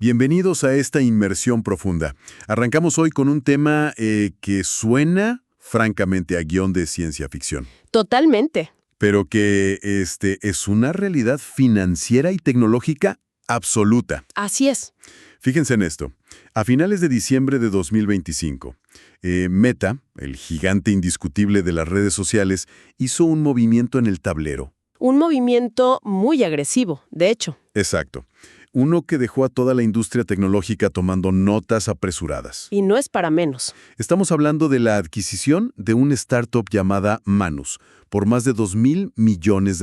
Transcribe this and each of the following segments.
Bienvenidos a esta inmersión profunda. Arrancamos hoy con un tema que suena francamente a guión de ciencia ficción, Totalmente. pero que es una realidad financiera y tecnológica absoluta. Así es. Fíjense en esto. A finales de diciembre de 2025, Meta, el gigante indiscutible de las redes sociales, hizo un movimiento en el tablero. Un movimiento muy agresivo, de hecho. Exacto. Uno que dejó a toda la industria tecnológica tomando notas apresuradas. Y no es para menos. Estamos hablando de la adquisición de una startup llamada Manus por más de $2,000 millones.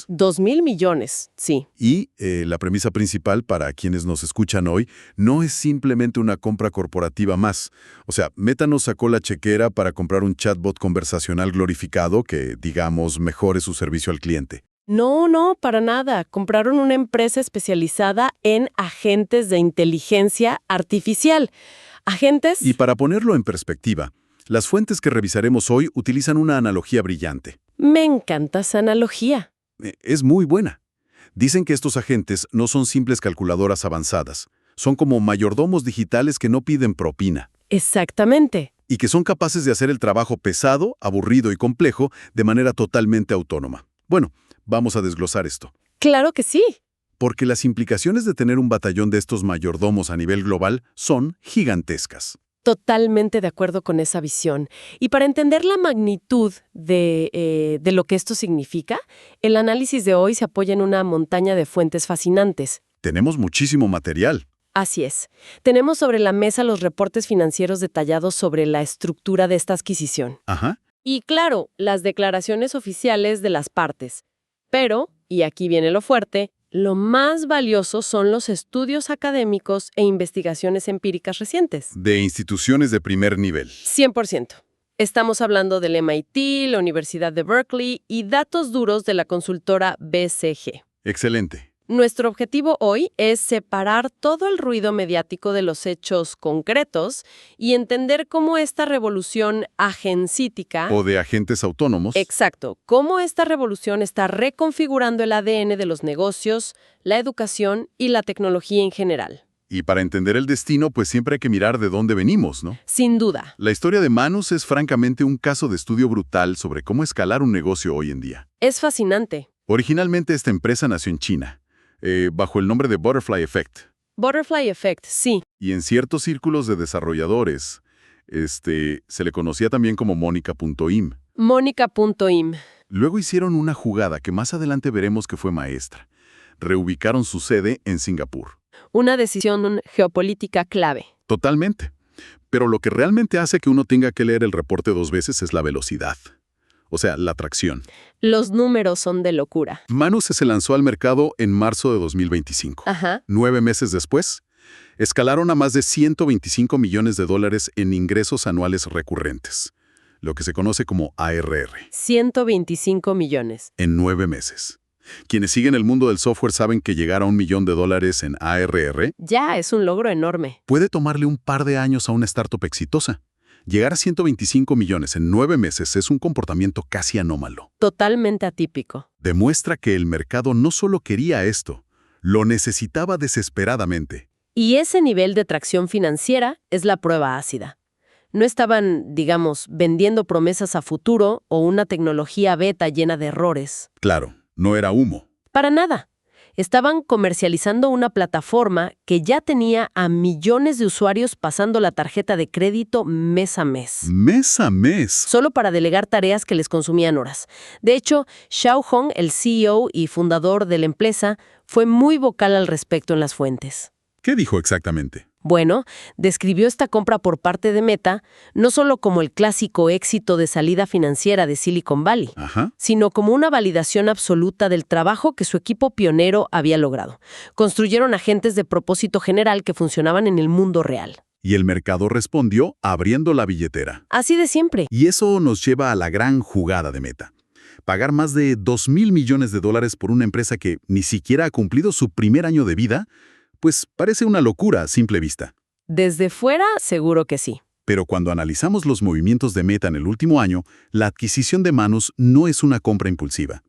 2,000 millones, sí. Y la premisa principal para quienes nos escuchan hoy no es simplemente una compra corporativa más. O sea, Meta nos sacó la chequera para comprar un chatbot conversacional glorificado que, digamos, mejore su servicio al cliente. No, para nada. Compraron una empresa especializada en agentes de inteligencia artificial. Agentes... Y para ponerlo en perspectiva, las fuentes que revisaremos hoy utilizan una analogía brillante. Me encanta esa analogía. Es muy buena. Dicen que estos agentes no son simples calculadoras avanzadas. Son como mayordomos digitales que no piden propina. Exactamente. Y que son capaces de hacer el trabajo pesado, aburrido y complejo de manera totalmente autónoma. Bueno, vamos a desglosar esto. Claro que sí. Porque las implicaciones de tener un batallón de estos mayordomos a nivel global son gigantescas. Totalmente de acuerdo con esa visión. Y para entender la magnitud de lo que esto significa, el análisis de hoy se apoya en una montaña de fuentes fascinantes. Tenemos muchísimo material. Así es. Tenemos sobre la mesa los reportes financieros detallados sobre la estructura de esta adquisición. Ajá. Y claro, las declaraciones oficiales de las partes. Pero, y aquí viene lo fuerte, lo más valioso son los estudios académicos e investigaciones empíricas recientes. De instituciones de primer nivel. 100%. Estamos hablando del MIT, la Universidad de Berkeley y datos duros de la consultora BCG. Excelente. Nuestro objetivo hoy es separar todo el ruido mediático de los hechos concretos y entender cómo esta revolución agencítica... O de agentes autónomos. Exacto. Cómo esta revolución está reconfigurando el ADN de los negocios, la educación y la tecnología en general. Y para entender el destino, pues siempre hay que mirar de dónde venimos, ¿no? Sin duda. La historia de Manus es francamente un caso de estudio brutal sobre cómo escalar un negocio hoy en día. Es fascinante. Originalmente esta empresa nació en China, bajo el nombre de Butterfly Effect. Butterfly Effect, sí. Y en ciertos círculos de desarrolladores, se le conocía también como Mónica.im. Mónica.im. Luego hicieron una jugada que más adelante veremos que fue maestra. Reubicaron su sede en Singapur. Una decisión geopolítica clave. Totalmente. Pero lo que realmente hace que uno tenga que leer el reporte 2 veces es la velocidad. O sea, la atracción. Los números son de locura. Manus se lanzó al mercado en marzo de 2025. Ajá. 9 meses después, escalaron a más de $125 millones en ingresos anuales recurrentes, lo que se conoce como ARR. 125 millones. En 9 meses. Quienes siguen el mundo del software saben que llegar a $1 millón en ARR Ya es un logro enorme. puede tomarle un par de años a una startup exitosa. Llegar a 125 millones en 9 meses es un comportamiento casi anómalo. Totalmente atípico. Demuestra que el mercado no solo quería esto, lo necesitaba desesperadamente. Y ese nivel de tracción financiera es la prueba ácida. No estaban, digamos, vendiendo promesas a futuro o una tecnología beta llena de errores. Claro, no era humo. Para nada. Estaban comercializando una plataforma que ya tenía a millones de usuarios pasando la tarjeta de crédito mes a mes. Mes a mes. Solo para delegar tareas que les consumían horas. De hecho, Xiao Hong, el CEO y fundador de la empresa, fue muy vocal al respecto en las fuentes. ¿Qué dijo exactamente? Bueno, describió esta compra por parte de Meta no solo como el clásico éxito de salida financiera de Silicon Valley, Ajá. sino como una validación absoluta del trabajo que su equipo pionero había logrado. Construyeron agentes de propósito general que funcionaban en el mundo real. Y el mercado respondió abriendo la billetera. Así de siempre. Y eso nos lleva a la gran jugada de Meta. Pagar más de $2,000 millones por una empresa que ni siquiera ha cumplido su primer año de vida, pues parece una locura a simple vista. Desde fuera, seguro que sí. Pero cuando analizamos los movimientos de Meta en el último año, la adquisición de Manus no es una compra impulsiva.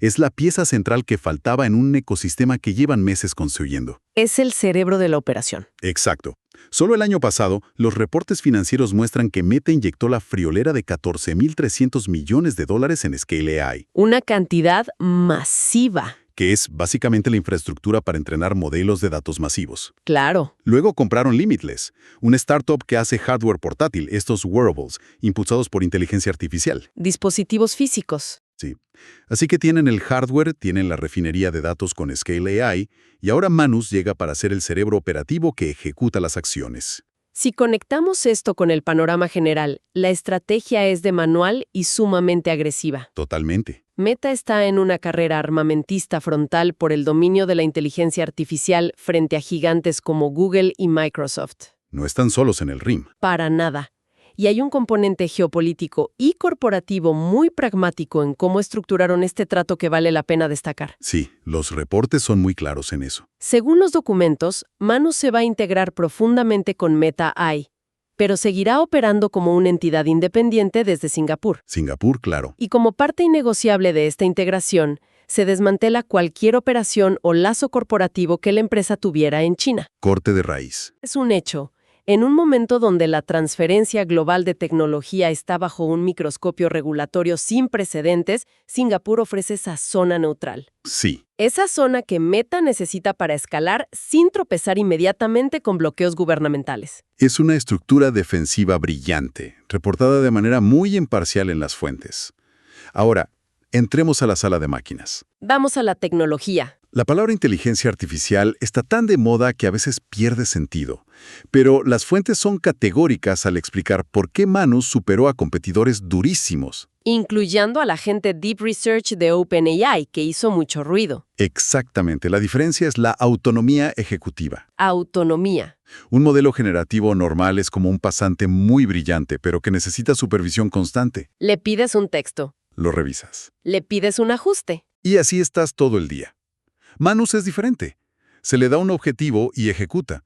Es la pieza central que faltaba en un ecosistema que llevan meses construyendo. Es el cerebro de la operación. Exacto. Solo el año pasado, los reportes financieros muestran que Meta inyectó la friolera de $14.300 millones en Scale AI, Una cantidad masiva. que es básicamente la infraestructura para entrenar modelos de datos masivos. Claro. Luego compraron Limitless, una startup que hace hardware portátil, estos wearables, impulsados por inteligencia artificial. Dispositivos físicos. Sí. Así que tienen el hardware, tienen la refinería de datos con Scale AI, y ahora Manus llega para ser el cerebro operativo que ejecuta las acciones. Si conectamos esto con el panorama general, la estrategia es de manual y sumamente agresiva. Totalmente. Meta está en una carrera armamentista frontal por el dominio de la inteligencia artificial frente a gigantes como Google y Microsoft. No están solos en el RIM. Para nada. Y hay un componente geopolítico y corporativo muy pragmático en cómo estructuraron este trato que vale la pena destacar. Sí, los reportes son muy claros en eso. Según los documentos, Manus se va a integrar profundamente con Meta AI, pero seguirá operando como una entidad independiente desde Singapur. Singapur, claro. Y como parte innegociable de esta integración, se desmantela cualquier operación o lazo corporativo que la empresa tuviera en China. Corte de raíz. Es un hecho. En un momento donde la transferencia global de tecnología está bajo un microscopio regulatorio sin precedentes, Singapur ofrece esa zona neutral. Sí. Esa zona que Meta necesita para escalar sin tropezar inmediatamente con bloqueos gubernamentales. Es una estructura defensiva brillante, reportada de manera muy imparcial en las fuentes. Ahora, entremos a la sala de máquinas. Vamos a la tecnología. La palabra inteligencia artificial está tan de moda que a veces pierde sentido, pero las fuentes son categóricas al explicar por qué Manus superó a competidores durísimos. Incluyendo a la gente Deep Research de OpenAI, que hizo mucho ruido. Exactamente, la diferencia es la autonomía ejecutiva. Autonomía. Un modelo generativo normal es como un pasante muy brillante, pero que necesita supervisión constante. Le pides un texto. Lo revisas. Le pides un ajuste. Y así estás todo el día. Manus es diferente. Se le da un objetivo y ejecuta.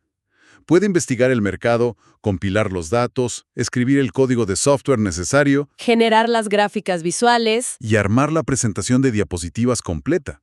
Puede investigar el mercado, compilar los datos, escribir el código de software necesario Generar las gráficas visuales. y armar la presentación de diapositivas completa.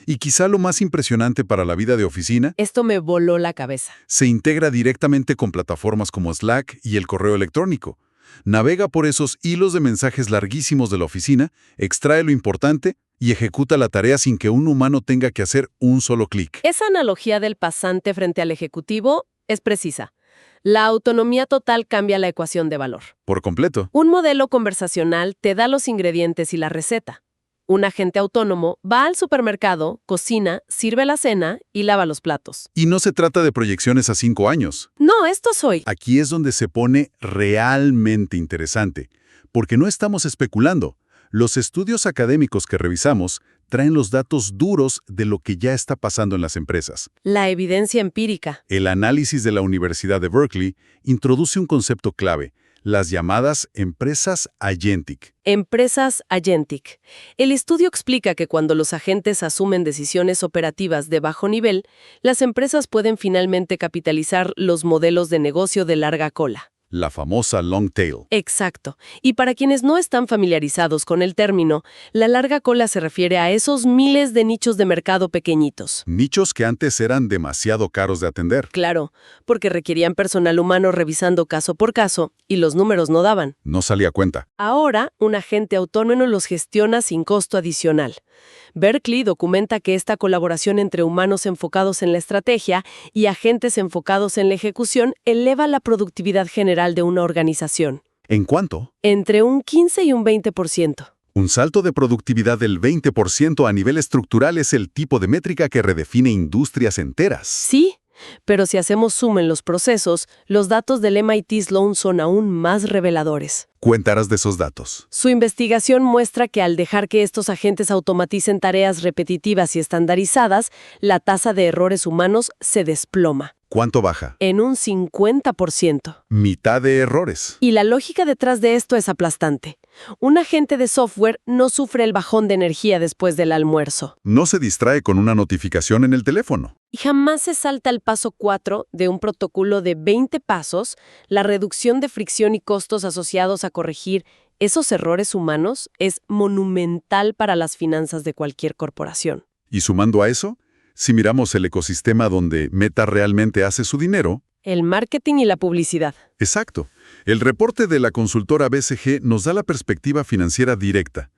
Y quizá lo más impresionante para la vida de oficina, Esto me voló la cabeza. se integra directamente con plataformas como Slack y el correo electrónico. Navega por esos hilos de mensajes larguísimos de la oficina, extrae lo importante y ejecuta la tarea sin que un humano tenga que hacer un solo clic. Esa analogía del pasante frente al ejecutivo es precisa. La autonomía total cambia la ecuación de valor. Por completo. Un modelo conversacional te da los ingredientes y la receta. Un agente autónomo va al supermercado, cocina, sirve la cena y lava los platos. Y no se trata de proyecciones a 5 años. No, esto soy. Aquí es donde se pone realmente interesante, porque no estamos especulando. Los estudios académicos que revisamos traen los datos duros de lo que ya está pasando en las empresas. La evidencia empírica. El análisis de la Universidad de Berkeley introduce un concepto clave, las llamadas empresas agentic. Empresas agentic. El estudio explica que cuando los agentes asumen decisiones operativas de bajo nivel, las empresas pueden finalmente capitalizar los modelos de negocio de larga cola. La famosa long tail. Exacto. Y para quienes no están familiarizados con el término, la larga cola se refiere a esos miles de nichos de mercado pequeñitos. Nichos que antes eran demasiado caros de atender. Claro, porque requerían personal humano revisando caso por caso y los números no daban. No salía a cuenta. Ahora, un agente autónomo los gestiona sin costo adicional. Berkeley documenta que esta colaboración entre humanos enfocados en la estrategia y agentes enfocados en la ejecución eleva la productividad general de una organización. ¿En cuánto? Entre un 15 y un 20%. Un salto de productividad del 20% a nivel estructural es el tipo de métrica que redefine industrias enteras. Sí, pero si hacemos zoom en los procesos, los datos del MIT Sloan son aún más reveladores. Cuéntanos de esos datos. Su investigación muestra que al dejar que estos agentes automaticen tareas repetitivas y estandarizadas, la tasa de errores humanos se desploma. ¿Cuánto baja? En un 50%. Mitad de errores. Y la lógica detrás de esto es aplastante. Un agente de software no sufre el bajón de energía después del almuerzo. No se distrae con una notificación en el teléfono. Y jamás se salta el paso 4 de un protocolo de 20 pasos, la reducción de fricción y costos asociados a corregir Esos errores humanos es monumental para las finanzas de cualquier corporación. Y sumando a eso, si miramos el ecosistema donde Meta realmente hace su dinero. El marketing y la publicidad. Exacto. El reporte de la consultora BCG nos da la perspectiva financiera directa.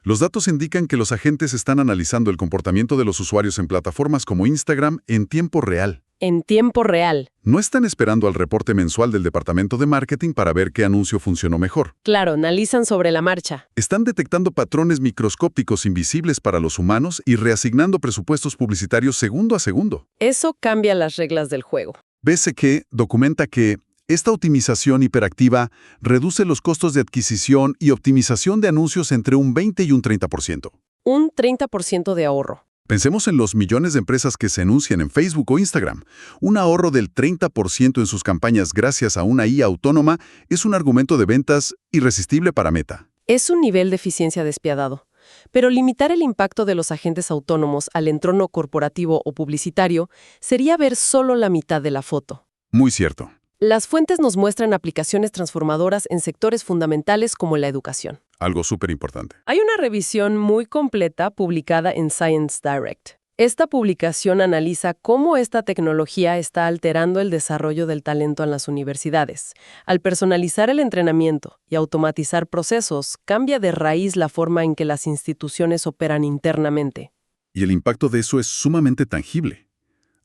Los datos indican que los agentes están analizando el comportamiento de los usuarios en plataformas como Instagram en tiempo real. En tiempo real. No están esperando al reporte mensual del departamento de marketing para ver qué anuncio funcionó mejor. Claro, analizan sobre la marcha. Están detectando patrones microscópicos invisibles para los humanos y reasignando presupuestos publicitarios segundo a segundo. Eso cambia las reglas del juego. BCG documenta que esta optimización hiperactiva reduce los costos de adquisición y optimización de anuncios entre un 20 y un 30%. Un 30% de ahorro. Pensemos en los millones de empresas que se anuncian en Facebook o Instagram. Un ahorro del 30% en sus campañas gracias a una IA autónoma es un argumento de ventas irresistible para Meta. Es un nivel de eficiencia despiadado. Pero limitar el impacto de los agentes autónomos al entorno corporativo o publicitario sería ver solo la mitad de la foto. Muy cierto. Las fuentes nos muestran aplicaciones transformadoras en sectores fundamentales como la educación. Algo súper importante. Hay una revisión muy completa publicada en Science Direct. Esta publicación analiza cómo esta tecnología está alterando el desarrollo del talento en las universidades. Al personalizar el entrenamiento y automatizar procesos, cambia de raíz la forma en que las instituciones operan internamente. Y el impacto de eso es sumamente tangible.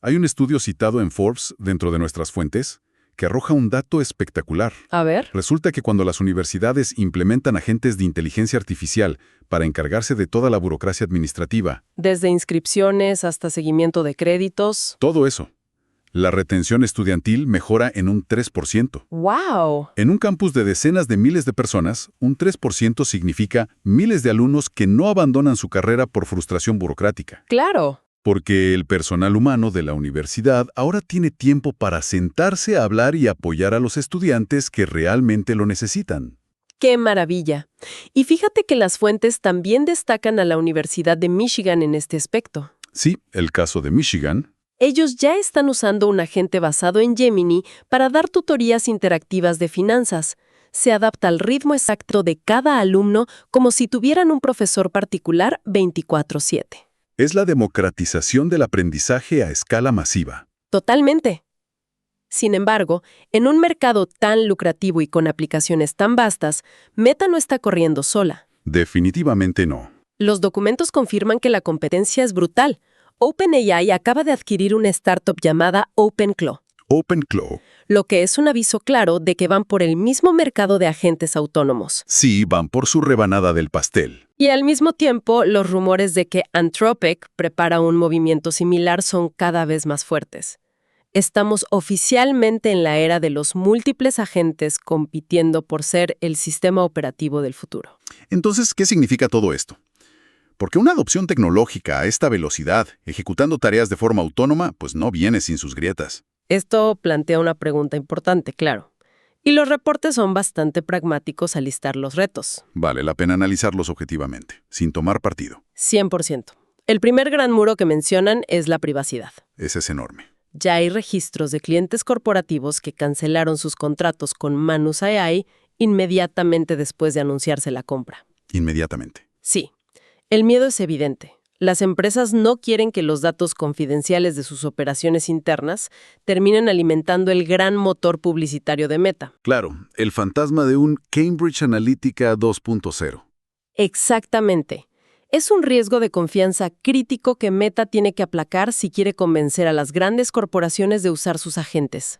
Hay un estudio citado en Forbes, dentro de nuestras fuentes, que arroja un dato espectacular. A ver. Resulta que cuando las universidades implementan agentes de inteligencia artificial para encargarse de toda la burocracia administrativa, Desde inscripciones hasta seguimiento de créditos. todo eso, la retención estudiantil mejora en un 3%. ¡Wow! En un campus de decenas de miles de personas, un 3% significa miles de alumnos que no abandonan su carrera por frustración burocrática. ¡Claro! Porque el personal humano de la universidad ahora tiene tiempo para sentarse a hablar y apoyar a los estudiantes que realmente lo necesitan. ¡Qué maravilla! Y fíjate que las fuentes también destacan a la Universidad de Michigan en este aspecto. Sí, el caso de Michigan. Ellos ya están usando un agente basado en Gemini para dar tutorías interactivas de finanzas. Se adapta al ritmo exacto de cada alumno como si tuvieran un profesor particular 24/7. Es la democratización del aprendizaje a escala masiva. Totalmente. Sin embargo, en un mercado tan lucrativo y con aplicaciones tan vastas, Meta no está corriendo sola. Definitivamente no. Los documentos confirman que la competencia es brutal. OpenAI acaba de adquirir una startup llamada OpenClaw, OpenClaw. lo que es un aviso claro de que van por el mismo mercado de agentes autónomos. Sí, van por su rebanada del pastel. Y al mismo tiempo, los rumores de que Anthropic prepara un movimiento similar son cada vez más fuertes. Estamos oficialmente en la era de los múltiples agentes compitiendo por ser el sistema operativo del futuro. Entonces, ¿qué significa todo esto? Porque una adopción tecnológica a esta velocidad, ejecutando tareas de forma autónoma, pues no viene sin sus grietas. Esto plantea una pregunta importante, claro. Y los reportes son bastante pragmáticos al listar los retos. Vale la pena analizarlos objetivamente, sin tomar partido. 100%. El primer gran muro que mencionan es la privacidad. Ese es enorme. Ya hay registros de clientes corporativos que cancelaron sus contratos con Manus AI inmediatamente después de anunciarse la compra. Inmediatamente. Sí, el miedo es evidente. Las empresas no quieren que los datos confidenciales de sus operaciones internas terminen alimentando el gran motor publicitario de Meta. Claro, el fantasma de un Cambridge Analytica 2.0. Exactamente. Es un riesgo de confianza crítico que Meta tiene que aplacar si quiere convencer a las grandes corporaciones de usar sus agentes.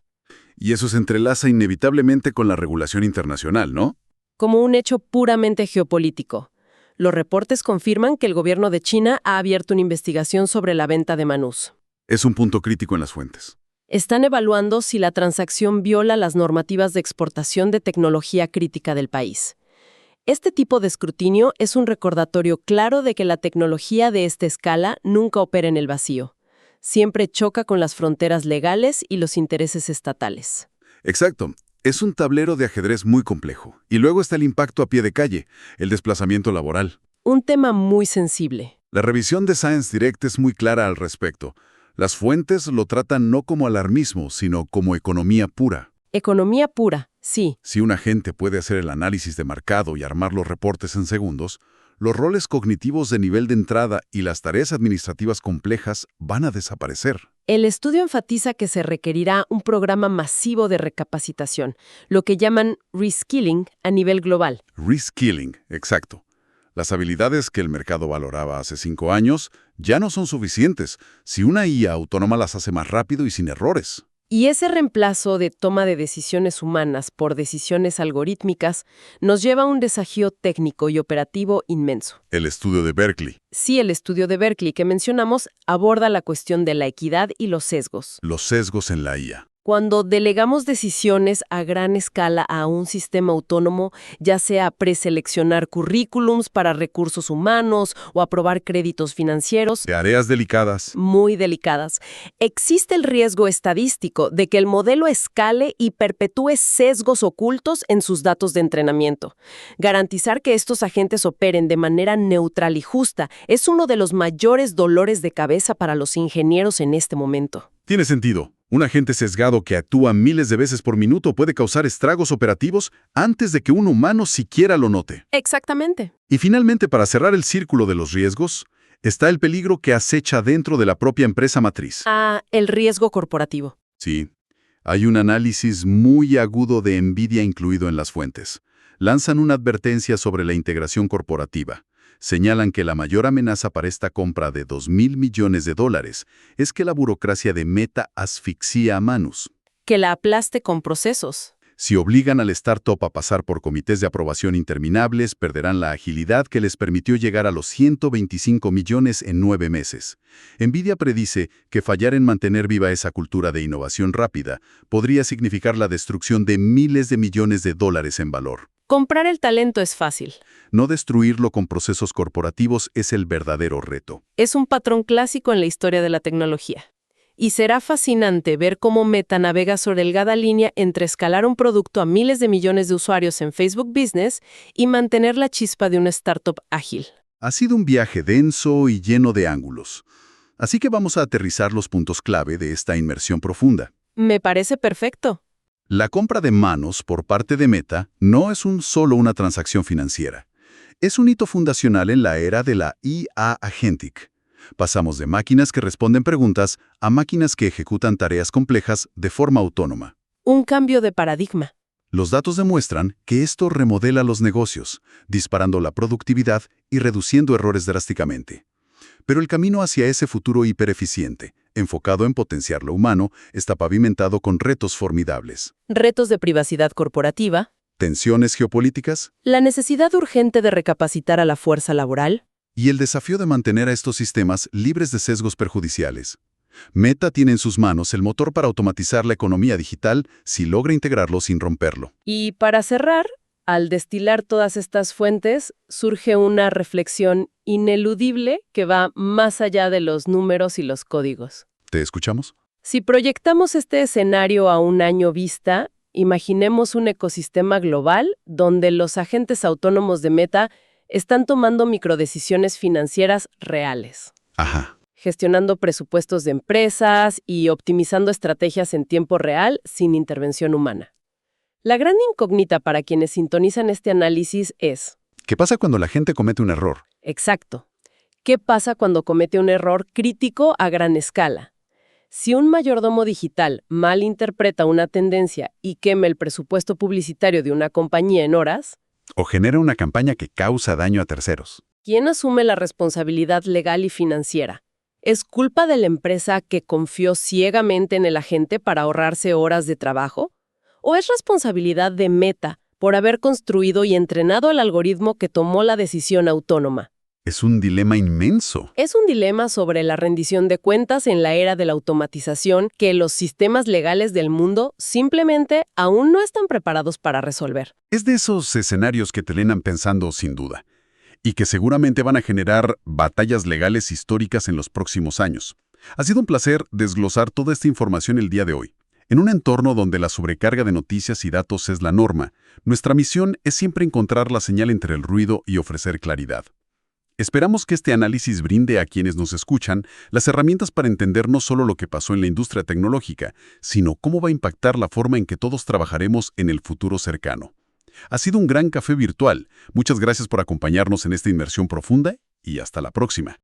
Y eso se entrelaza inevitablemente con la regulación internacional, ¿no? Como un hecho puramente geopolítico. Los reportes confirman que el gobierno de China ha abierto una investigación sobre la venta de Manus. Es un punto crítico en las fuentes. Están evaluando si la transacción viola las normativas de exportación de tecnología crítica del país. Este tipo de escrutinio es un recordatorio claro de que la tecnología de esta escala nunca opera en el vacío. Siempre choca con las fronteras legales y los intereses estatales. Exacto. Es un tablero de ajedrez muy complejo. Y luego está el impacto a pie de calle, el desplazamiento laboral. Un tema muy sensible. La revisión de Science Direct es muy clara al respecto. Las fuentes lo tratan no como alarmismo, sino como economía pura. Economía pura, sí. Si un agente puede hacer el análisis de mercado y armar los reportes en segundos, los roles cognitivos de nivel de entrada y las tareas administrativas complejas van a desaparecer. El estudio enfatiza que se requerirá un programa masivo de recapacitación, lo que llaman reskilling a nivel global. Reskilling, exacto. Las habilidades que el mercado valoraba hace 5 años ya no son suficientes si una IA autónoma las hace más rápido y sin errores. Y ese reemplazo de toma de decisiones humanas por decisiones algorítmicas nos lleva a un desafío técnico y operativo inmenso. El estudio de Berkeley. Sí, el estudio de Berkeley que mencionamos aborda la cuestión de la equidad y los sesgos. Los sesgos en la IA. Cuando delegamos decisiones a gran escala a un sistema autónomo, ya sea preseleccionar currículums para recursos humanos o aprobar créditos financieros, De áreas delicadas. muy delicadas, existe el riesgo estadístico de que el modelo escale y perpetúe sesgos ocultos en sus datos de entrenamiento. Garantizar que estos agentes operen de manera neutral y justa es uno de los mayores dolores de cabeza para los ingenieros en este momento. Tiene sentido. Un agente sesgado que actúa miles de veces por minuto puede causar estragos operativos antes de que un humano siquiera lo note. Exactamente. Y finalmente, para cerrar el círculo de los riesgos, está el peligro que acecha dentro de la propia empresa matriz. El riesgo corporativo. Sí, hay un análisis muy agudo de NVIDIA incluido en las fuentes. Lanzan una advertencia sobre la integración corporativa. Señalan que la mayor amenaza para esta compra de $2.000 millones es que la burocracia de Meta asfixia a Manus. Que la aplaste con procesos. Si obligan al startup a pasar por comités de aprobación interminables, perderán la agilidad que les permitió llegar a los 125 millones en 9 meses. NVIDIA predice que fallar en mantener viva esa cultura de innovación rápida podría significar la destrucción de miles de millones de dólares en valor. Comprar el talento es fácil. No destruirlo con procesos corporativos es el verdadero reto. Es un patrón clásico en la historia de la tecnología. Y será fascinante ver cómo Meta navega sobre delgada línea entre escalar un producto a miles de millones de usuarios en Facebook Business y mantener la chispa de una startup ágil. Ha sido un viaje denso y lleno de ángulos. Así que vamos a aterrizar los puntos clave de esta inmersión profunda. Me parece perfecto. La compra de Manus por parte de Meta no es solo una transacción financiera. Es un hito fundacional en la era de la IA Agentic. Pasamos de máquinas que responden preguntas a máquinas que ejecutan tareas complejas de forma autónoma. Un cambio de paradigma. Los datos demuestran que esto remodela los negocios, disparando la productividad y reduciendo errores drásticamente. Pero el camino hacia ese futuro hipereficiente, enfocado en potenciar lo humano, está pavimentado con retos formidables. Retos de privacidad corporativa. Tensiones geopolíticas. La necesidad urgente de recapacitar a la fuerza laboral. Y el desafío de mantener a estos sistemas libres de sesgos perjudiciales. Meta tiene en sus manos el motor para automatizar la economía digital si logra integrarlo sin romperlo. Y para cerrar, al destilar todas estas fuentes, surge una reflexión ineludible que va más allá de los números y los códigos. ¿Te escuchamos? Si proyectamos este escenario a un año vista, imaginemos un ecosistema global donde los agentes autónomos de Meta están tomando microdecisiones financieras reales. Ajá. Gestionando presupuestos de empresas y optimizando estrategias en tiempo real sin intervención humana. La gran incógnita para quienes sintonizan este análisis es... ¿Qué pasa cuando la gente comete un error? Exacto. ¿Qué pasa cuando comete un error crítico a gran escala? Si un mayordomo digital malinterpreta una tendencia y quema el presupuesto publicitario de una compañía en horas... O genera una campaña que causa daño a terceros. ¿Quién asume la responsabilidad legal y financiera? ¿Es culpa de la empresa que confió ciegamente en el agente para ahorrarse horas de trabajo? ¿O es responsabilidad de Meta por haber construido y entrenado el algoritmo que tomó la decisión autónoma? Es un dilema inmenso. Es un dilema sobre la rendición de cuentas en la era de la automatización que los sistemas legales del mundo simplemente aún no están preparados para resolver. Es de esos escenarios que te llenan pensando sin duda, y que seguramente van a generar batallas legales históricas en los próximos años. Ha sido un placer desglosar toda esta información el día de hoy. En un entorno donde la sobrecarga de noticias y datos es la norma, nuestra misión es siempre encontrar la señal entre el ruido y ofrecer claridad. Esperamos que este análisis brinde a quienes nos escuchan las herramientas para entender no solo lo que pasó en la industria tecnológica, sino cómo va a impactar la forma en que todos trabajaremos en el futuro cercano. Ha sido un gran café virtual. Muchas gracias por acompañarnos en esta inmersión profunda y hasta la próxima.